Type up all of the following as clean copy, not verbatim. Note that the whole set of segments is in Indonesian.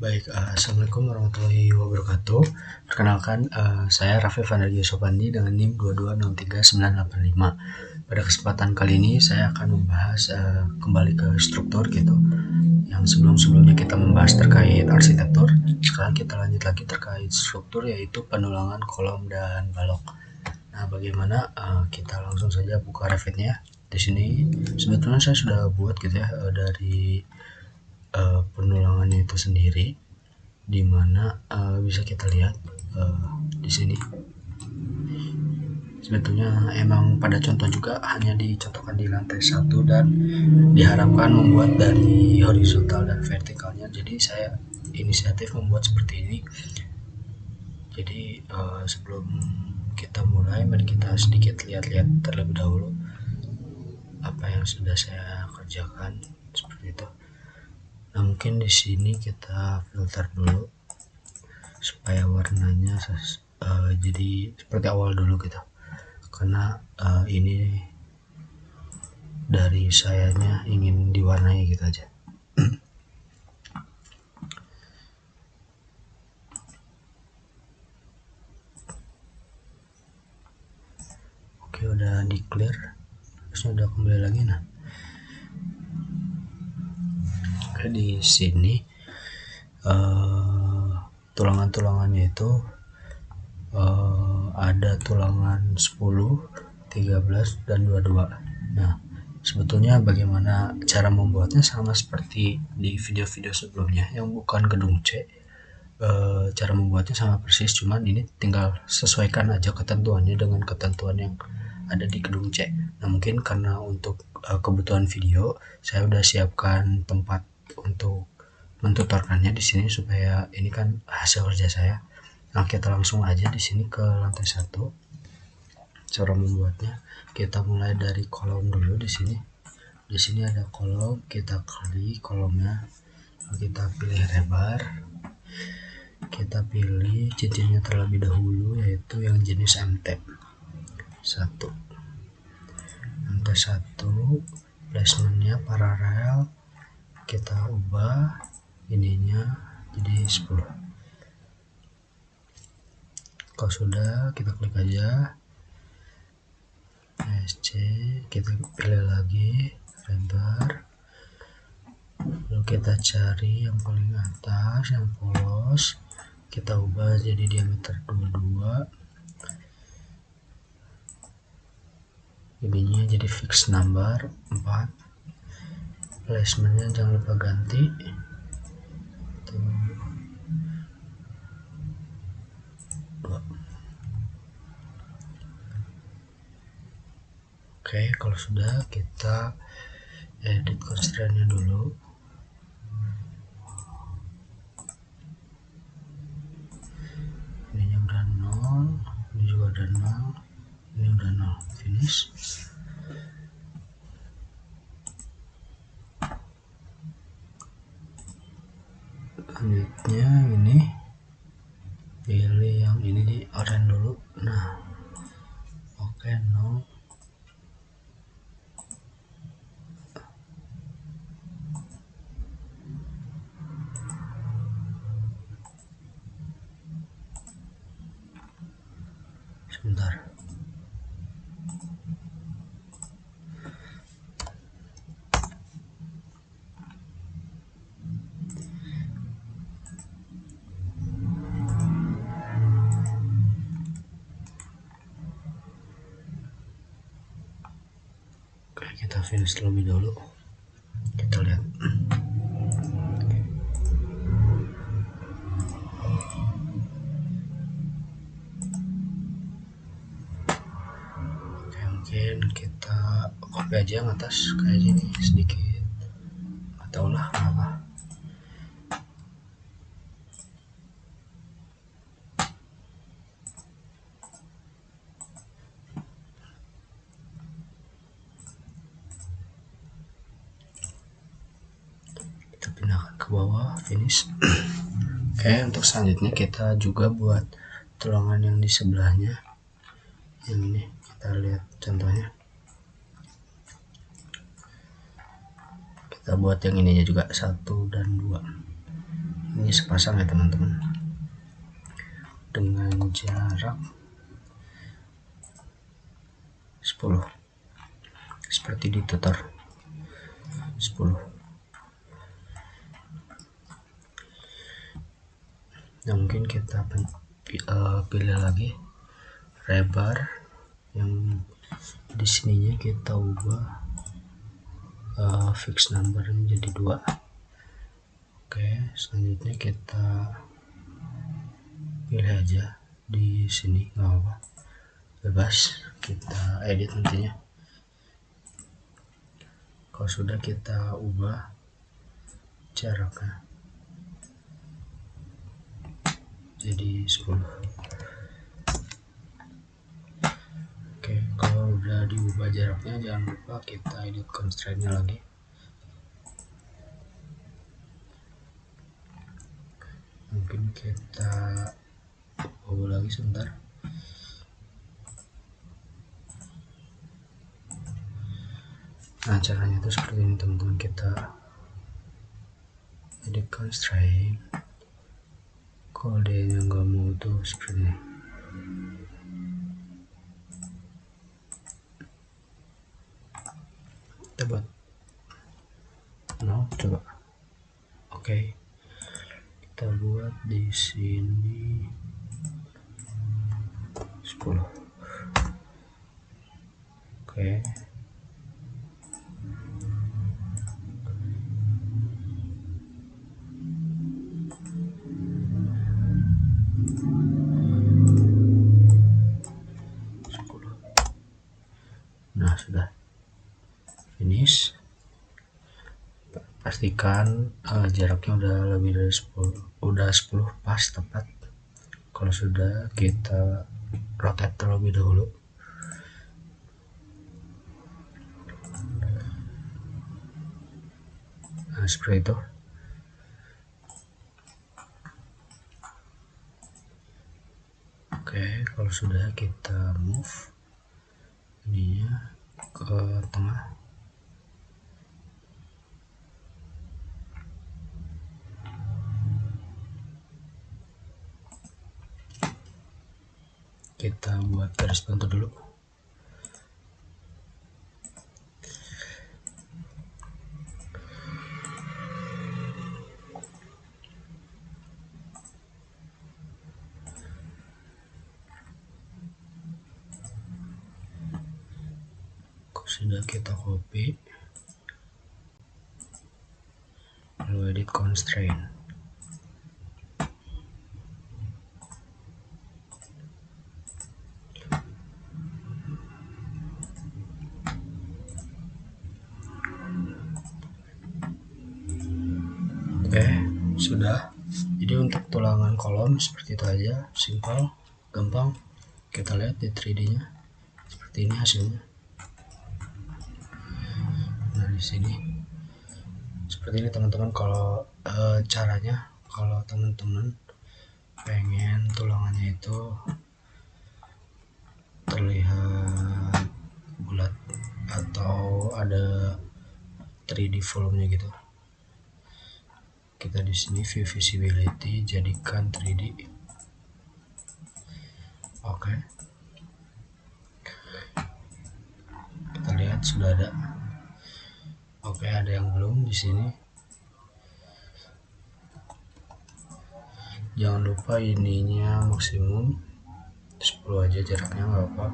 Assalamualaikum warahmatullahi wabarakatuh. Perkenalkan, saya Raffi Vandarjo Sopandi dengan NIM 2203985. Pada kesempatan kali ini saya akan membahas kembali ke struktur gitu. Yang sebelumnya kita membahas terkait arsitektur, sekarang kita lanjut lagi terkait struktur, yaitu penulangan kolom dan balok. Nah, bagaimana? Kita langsung saja buka Revit-nya. Di sini sebetulnya saya sudah buat gitu ya, dari penulangannya itu sendiri, di mana bisa kita lihat di sini. Sebetulnya emang pada contoh juga hanya dicontohkan di lantai 1 dan diharapkan membuat dari horizontal dan vertikalnya. Jadi saya inisiatif membuat seperti ini. Jadi sebelum kita mulai, mari kita sedikit lihat-lihat terlebih dahulu apa yang sudah saya kerjakan seperti itu. Nah, mungkin di sini kita filter dulu supaya warnanya jadi seperti awal dulu gitu, karena ini dari sayanya ingin diwarnai gitu aja. Oke, udah di clear, terus udah kembali lagi. Nah, oke, di sini tulangan-tulangannya itu ada tulangan 10, 13, dan 22. Nah, sebetulnya bagaimana cara membuatnya sama seperti di video-video sebelumnya yang bukan gedung C. Cara membuatnya sama persis, cuman ini tinggal sesuaikan aja ketentuannya dengan ketentuan yang ada di gedung C. Nah, mungkin karena untuk kebutuhan video saya udah siapkan tempat untuk mentutorkannya di sini supaya ini kan hasil kerja saya. Nah, kita langsung aja di sini ke lantai 1. Cara membuatnya kita mulai dari kolom dulu di sini. Di sini ada kolom, kita klik kolomnya, kita pilih lebar, kita pilih cincinnya terlebih dahulu, yaitu yang jenis MT 1. MT 1 placementnya paralel, kita ubah ininya jadi 10. Kalau sudah, kita klik aja SC, kita pilih lagi lebar, lalu kita cari yang paling atas yang polos, kita ubah jadi diameter 22, ininya jadi fix number 4, placementnya jangan lupa ganti tuh 2. Oke, kalau sudah, kita edit constraint-nya dulu. Ininya udah 0, ini juga udah 0, ini udah 0, finish. Selanjutnya ini pilih yang ini di oranye dulu. Nah, oke, 0. Sebentar. Oke, kita finish terlebih dahulu. Kita lihat. Oke, mungkin kita copy aja yang atas kayak gini sedikit, atau lah apa. Kita pindahkan ke bawah, finish. Oke, untuk selanjutnya kita juga buat tulangan yang di sebelahnya. Yang ini kita lihat contohnya. Kita buat yang ininya juga 1 dan 2. Ini sepasang ya teman-teman, dengan jarak 10 seperti di tutor 10. Nah, mungkin kita pilih lagi lebar yang di sininya kita ubah fix number menjadi 2. Oke, selanjutnya kita pilih aja di sini, nggak apa, bebas, kita edit nantinya. Kalau sudah, kita ubah jaraknya jadi 10. Oke, kalau udah diubah jaraknya, jangan lupa kita edit constraint-nya lagi. Mungkin kita ubah lagi sebentar. Nah, caranya itu seperti ini teman-teman, kita edit constraint. Kalau dia nggak mau tuh seperti ini. Kita buat coba. Oke, kita buat di sini 10. Oke, nah sudah finish. Pastikan jaraknya udah lebih dari 10 pas tepat. Kalau sudah, kita rotate terlebih dahulu. Nah, seperti itu. Oke, kalau sudah, kita move ininya ke tengah. Kita buat garis bantu dulu. Sudah, kita copy, lalu edit constraint. Oke, sudah. Jadi untuk tulangan kolom seperti itu aja, simple, gampang. Kita lihat di 3D-nya seperti ini hasilnya. Nah, di sini seperti ini teman-teman. Kalau caranya, kalau teman-teman pengen tulangannya itu terlihat bulat atau ada 3D volume-nya gitu, kita di sini view visibility jadikan 3D. Oke, kita lihat sudah ada. Oke, ada yang belum di sini. Jangan lupa ininya maksimum 10 aja jaraknya, nggak apa.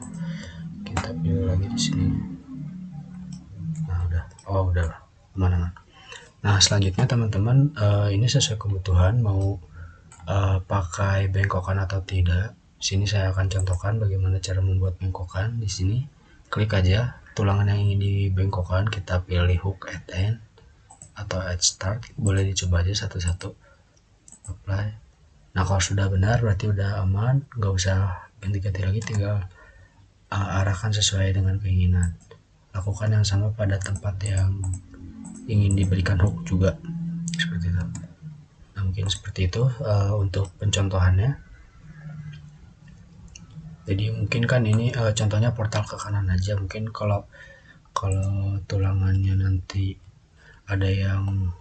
Kita pilih lagi di sini. Nah, udah. Oh, udah aman-aman. Nah, selanjutnya teman-teman, ini sesuai kebutuhan mau pakai bengkokan atau tidak. Sini saya akan contohkan bagaimana cara membuat bengkokan. Di sini klik aja tulangan yang ingin dibengkokkan, kita pilih hook at end atau at start, boleh dicoba aja satu-satu. Apply. Nah, kalau sudah benar berarti udah aman, nggak usah ganti-ganti lagi, tinggal arahkan sesuai dengan keinginan. Lakukan yang sama pada tempat yang ingin diberikan hook juga, seperti itu. Nah, mungkin seperti itu untuk pencontohannya. Jadi mungkin kan ini contohnya portal ke kanan aja. Mungkin kalau tulangannya nanti ada yang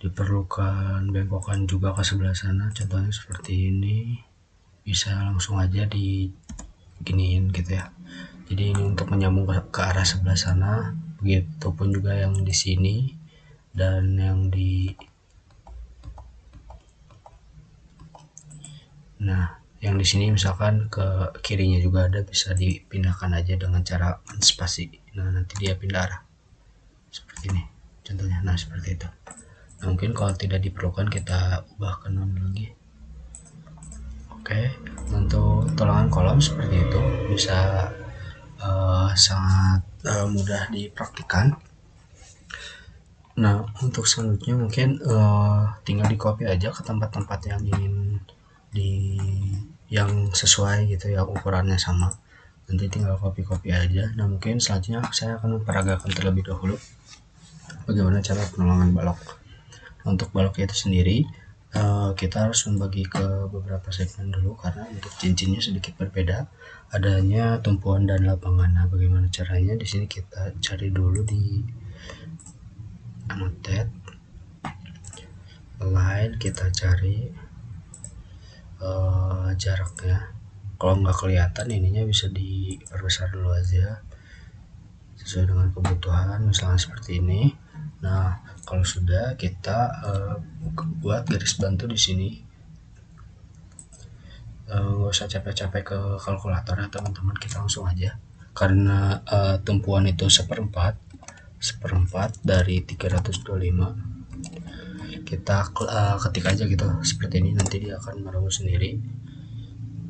diperlukan bengkokan juga ke sebelah sana, contohnya seperti ini, bisa langsung aja diginiin gitu ya. Jadi ini untuk menyambung ke arah sebelah sana, begitupun juga yang di sini dan yang di yang di sini misalkan ke kirinya juga ada, bisa dipindahkan aja dengan cara spasi. Nah, nanti dia pindah arah seperti ini contohnya. Nah, seperti itu. Nah, mungkin kalau tidak diperlukan kita ubah ke non lagi. Oke, untuk tulangan kolom seperti itu bisa sangat mudah dipraktikkan. Nah, untuk selanjutnya mungkin tinggal di copy aja ke tempat-tempat yang ingin yang sesuai gitu ya, ukurannya sama, nanti tinggal copy aja. Nah, mungkin selanjutnya saya akan memperagakan terlebih dahulu bagaimana cara penulangan balok. Untuk balok itu sendiri kita harus membagi ke beberapa segmen dulu karena untuk cincinnya sedikit berbeda, adanya tumpuan dan lapangan. Nah, bagaimana caranya? Di sini kita cari dulu di annotate line, kita cari jaraknya. Kalau nggak kelihatan ininya bisa diperbesar dulu aja sesuai dengan kebutuhan, misalnya seperti ini. Nah, kalau sudah kita buat garis bantu di sini. Nggak usah capek-capek ke kalkulator ya teman-teman, kita langsung aja karena tumpuan itu seperempat dari 325, kita ketik aja gitu seperti ini, nanti dia akan merumus sendiri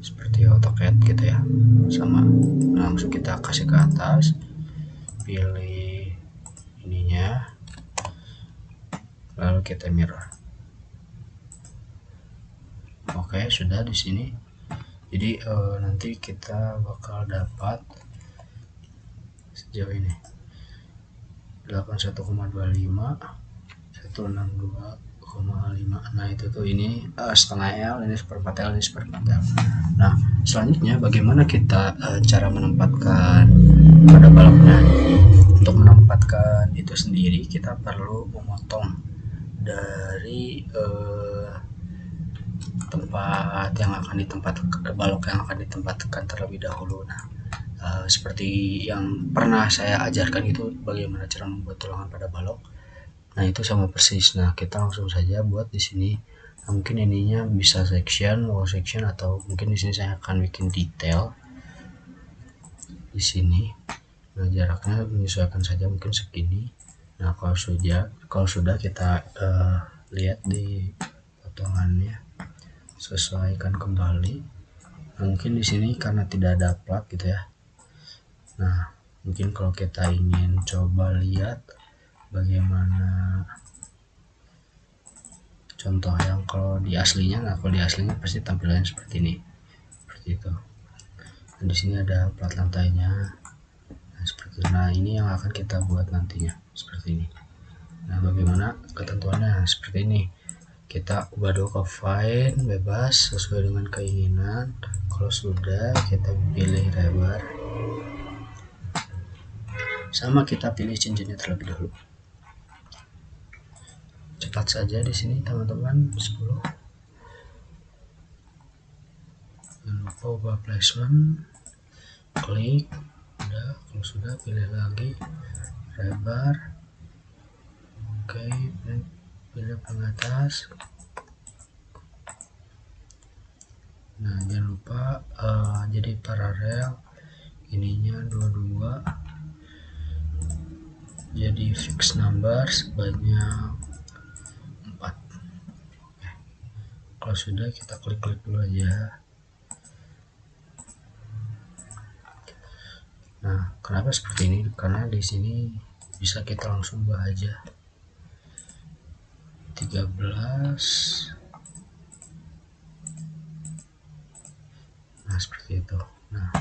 seperti AutoCAD gitu ya, sama. Nah, langsung kita kasih ke atas, pilih ininya, lalu kita mirror. Oke, sudah di sini. Jadi nanti kita bakal dapat sejauh ini 81,25, 162,5. Nah, itu tuh ini setengah L, ini seperempat L, ini seperempat L. Nah, selanjutnya bagaimana kita cara menempatkan pada baloknya. Untuk menempatkan itu sendiri kita perlu memotong dari tempat yang akan ditempatkan, balok yang akan ditempatkan terlebih dahulu. Nah, seperti yang pernah saya ajarkan itu bagaimana cara membuat tulangan pada balok. Nah, itu sama persis. Nah, kita langsung saja buat di sini. Nah, mungkin ininya bisa section, wall section, atau mungkin di sini saya akan bikin detail di sini. Nah, jaraknya menyesuaikan saja, mungkin segini. Nah, kalau sudah kita lihat di potongannya, sesuaikan kembali. Nah, mungkin di sini karena tidak ada plat gitu ya. Nah, mungkin kalau kita ingin coba lihat bagaimana contoh yang kalau di aslinya, nah kalau di aslinya pasti tampilannya seperti ini, seperti itu. Dan di sini ada plat lantainya, nah seperti itu. Nah, ini yang akan kita buat nantinya seperti ini. Nah, bagaimana ketentuannya seperti ini, kita ubah dulu ke file, bebas sesuai dengan keinginan. Kalau sudah, kita pilih lebar, sama kita pilih cincinnya terlebih dahulu. Cepat saja di sini teman-teman, 10. Jangan lupa ubah placement, klik, udah. Kalau sudah, pilih lagi lebar, oke, pilih pengatas. Nah, jangan lupa jadi paralel, ininya 22, jadi fix number sebanyak 4. Oke. Kalau sudah, kita klik dulu aja. Nah, kenapa seperti ini? Karena di sini bisa kita langsung ubah aja 13. Nah, seperti itu. Nah,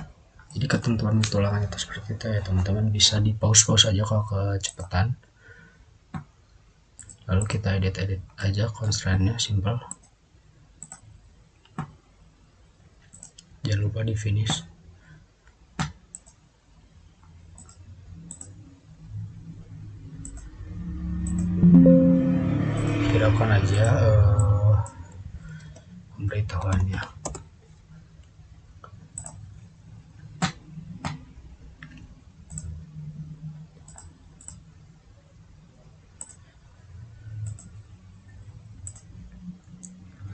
jadi ketentuan tulangan itu seperti itu ya teman-teman. Bisa di pause aja kalau kecepatan. Lalu kita edit aja constraint-nya, simple. Jangan lupa di finish. hiraukan aja pemberitahuannya.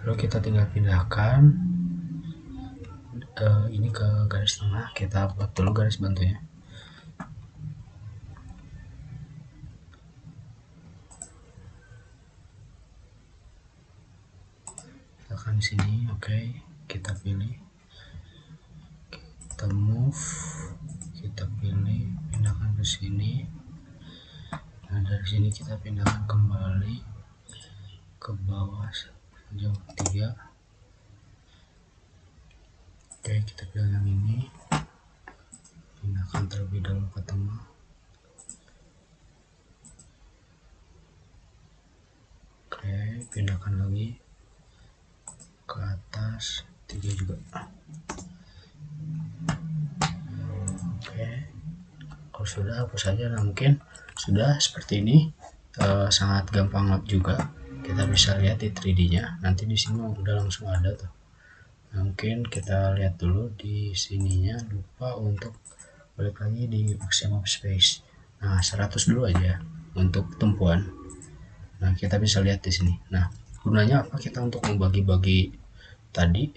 Lalu kita tinggal pindahkan ini ke garis tengah. Kita buat dulu garis bantunya. Tekan sini, oke. Kita pilih, kita move, kita pilih, pindahkan ke sini. Nah, dari sini kita pindahkan kembali ke bawah sejauh 3. Oke, kita pilih yang ini, pindahkan terlebih dahulu ke tengah. Oke, pindahkan lagi ke atas 3 juga. Oke, kalau sudah hapus saja. Nah, mungkin sudah seperti ini. Sangat gampang juga. Kita bisa lihat di 3D nya. Nanti di sini udah langsung ada tuh. Nah, mungkin kita lihat dulu di sininya, lupa untuk balik lagi di maximum space. Nah, 100 dulu aja untuk tumpuan. Nah, kita bisa lihat di sini. Nah, gunanya apa kita untuk membagi-bagi tadi,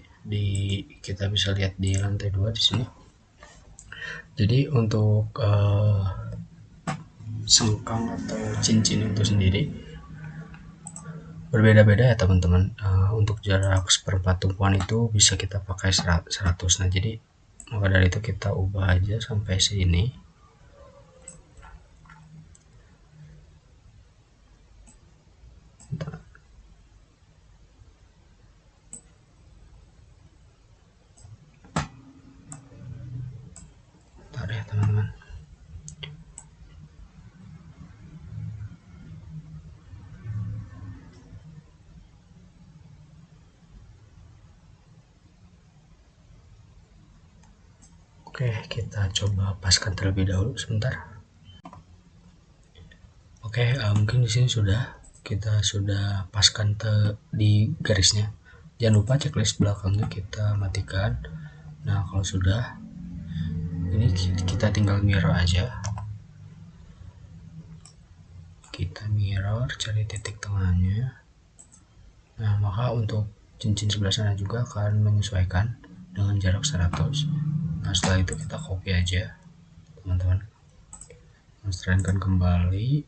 kita bisa lihat di lantai 2 di sini. Jadi untuk sengkang atau cincin itu sendiri berbeda-beda ya teman-teman. Untuk jarak seperempat tumpuan itu bisa kita pakai 100. Nah, jadi maka dari itu kita ubah aja sampai sini. Bentar ya teman-teman. Oke, kita coba paskan terlebih dahulu sebentar. Oke, mungkin di sini kita sudah paskan di garisnya. Jangan lupa checklist belakangnya kita matikan. Nah, kalau sudah, ini kita tinggal mirror aja. Kita mirror, cari titik tengahnya. Nah, maka untuk cincin sebelah sana juga akan menyesuaikan dengan jarak 100. Nah, setelah itu kita copy aja teman-teman, menstrenkan kembali.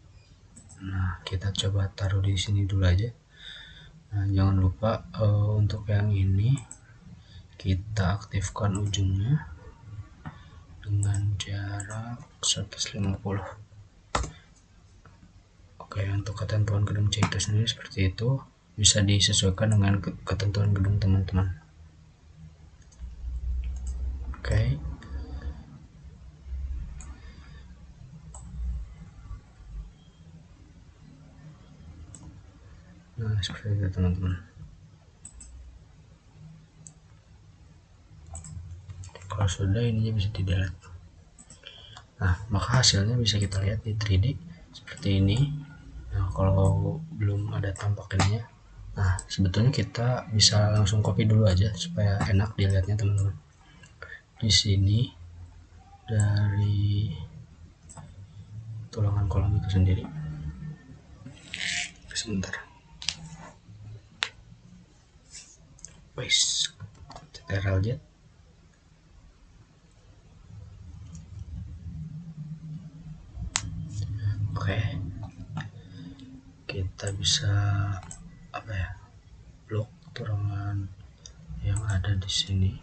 Nah, kita coba taruh di sini dulu aja. Nah, jangan lupa untuk yang ini kita aktifkan ujungnya dengan jarak 150. Oke, untuk ketentuan gedung C itu sendiri seperti itu, bisa disesuaikan dengan ketentuan gedung teman-teman. Oke. Nah, seperti itu teman-teman. Kalau sudah, ininya bisa di delete. Nah, maka hasilnya bisa kita lihat di 3D seperti ini. Nah, kalau belum ada tampak ininya, nah sebetulnya kita bisa langsung copy dulu aja supaya enak dilihatnya teman-teman. Di sini dari tulangan kolom itu sendiri. Sebentar. Wes, Ctrl Z. Oke, kita bisa blok tulangan yang ada di sini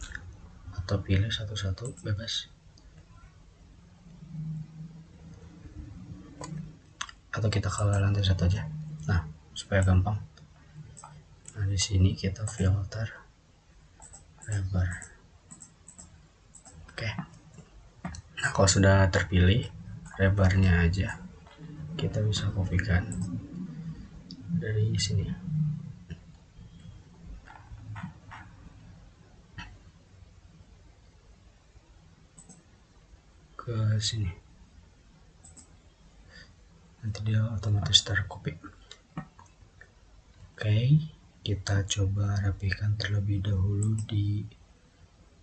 atau pilih satu-satu, bebas, atau kita ke lantai 1 aja. Nah, supaya gampang. Nah, di sini kita filter lebar. Oke. Nah, kalau sudah terpilih lebarnya aja, kita bisa kopikan dari sini ke sini. Nanti dia otomatis tercopy. Oke, kita coba rapikan terlebih dahulu di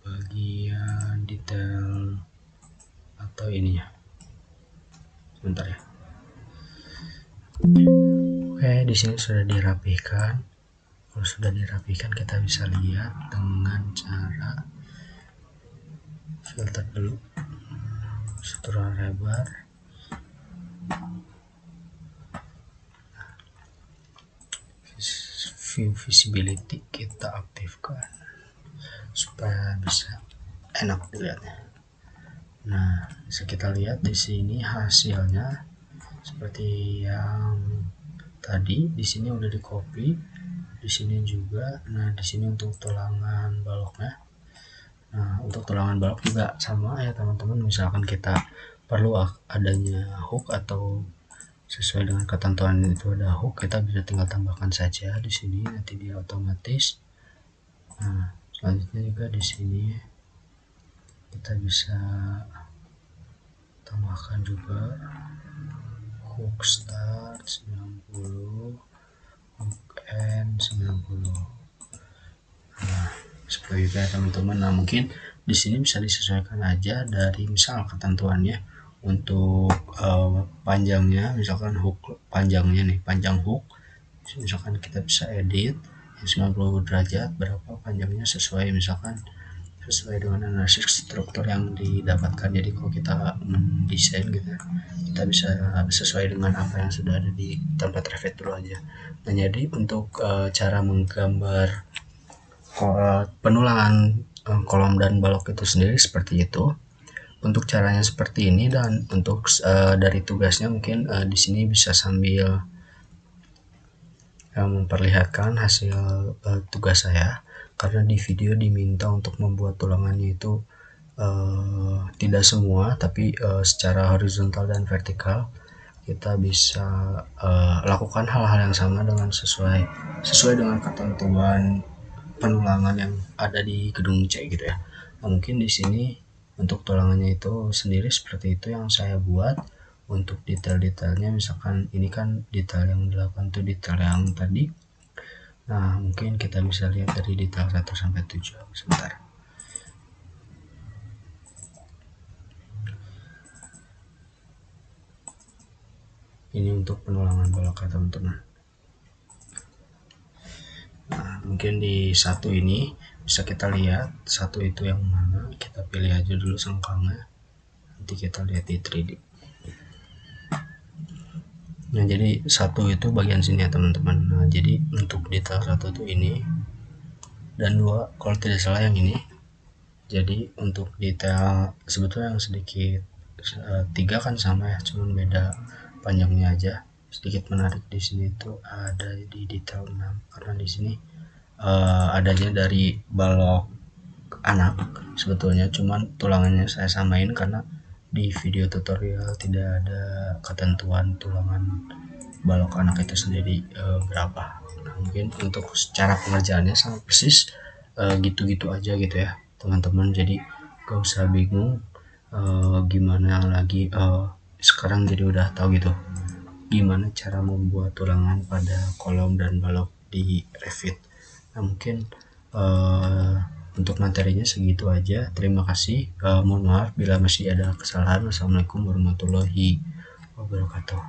bagian detail atau ininya. Sebentar ya. Oke, di sini sudah dirapikan. Kalau sudah dirapikan, kita bisa lihat dengan cara filter dulu, struktural lebar. View visibility kita aktifkan supaya bisa enak dilihatnya. Nah, bisa kita lihat di sini hasilnya seperti yang tadi. Di sini udah di copy, di sini juga. Nah, di sini untuk tulangan baloknya. Nah, untuk tulangan balok juga sama ya teman-teman. Misalkan kita perlu adanya hook atau sesuai dengan ketentuan itu ada hook, kita bisa tinggal tambahkan saja di sini, nanti dia otomatis. Nah, selanjutnya juga di sini kita bisa tambahkan juga hook start 90, hook end 90. Nah, seperti itu ya teman-teman. Nah, mungkin di sini bisa disesuaikan aja dari misal ketentuannya. Untuk panjangnya, misalkan hook panjangnya nih, panjang hook, misalkan kita bisa edit 90 derajat berapa panjangnya sesuai, misalkan sesuai dengan analisis struktur yang didapatkan. Jadi kalau kita mendesain gitu, kita bisa sesuai dengan apa yang sudah ada di tempat Revit dulu aja. Nah, jadi untuk cara menggambar penulangan kolom dan balok itu sendiri seperti itu. Untuk caranya seperti ini, dan untuk dari tugasnya mungkin di sini bisa sambil memperlihatkan hasil tugas saya, karena di video diminta untuk membuat tulangannya itu tidak semua, tapi secara horizontal dan vertikal. Kita bisa lakukan hal-hal yang sama dengan sesuai dengan ketentuan penulangan yang ada di gedung C gitu ya. Nah, mungkin di sini untuk tulangannya itu sendiri seperti itu yang saya buat. Untuk detail-detailnya, misalkan ini kan detail yang 8 itu detail yang tadi. Nah, mungkin kita bisa lihat dari detail 1 sampai 7. Sebentar. Ini untuk penulangan balok ya teman-teman. Nah, mungkin di satu ini bisa kita lihat satu itu yang mana. Kita pilih aja dulu sengkangnya, nanti kita lihat di 3D. Nah, jadi satu itu bagian sini ya teman-teman. Nah, jadi untuk detail satu itu ini, dan 2 kalau tidak salah yang ini. Jadi untuk detail sebetulnya yang sedikit 3 kan sama ya, cuman beda panjangnya aja. Sedikit menarik di sini itu ada di detail 6, karena di sini adanya dari balok anak sebetulnya, cuman tulangannya saya samain karena di video tutorial tidak ada ketentuan tulangan balok anak itu sendiri berapa. Nah, mungkin untuk secara pengerjaannya sama persis gitu-gitu aja gitu ya teman-teman. Jadi gak usah bingung gimana lagi, sekarang jadi udah tahu gitu gimana cara membuat tulangan pada kolom dan balok di Revit. Nah, mungkin untuk materinya segitu aja. Terima kasih. Mohon maaf bila masih ada kesalahan. Wassalamualaikum warahmatullahi wabarakatuh.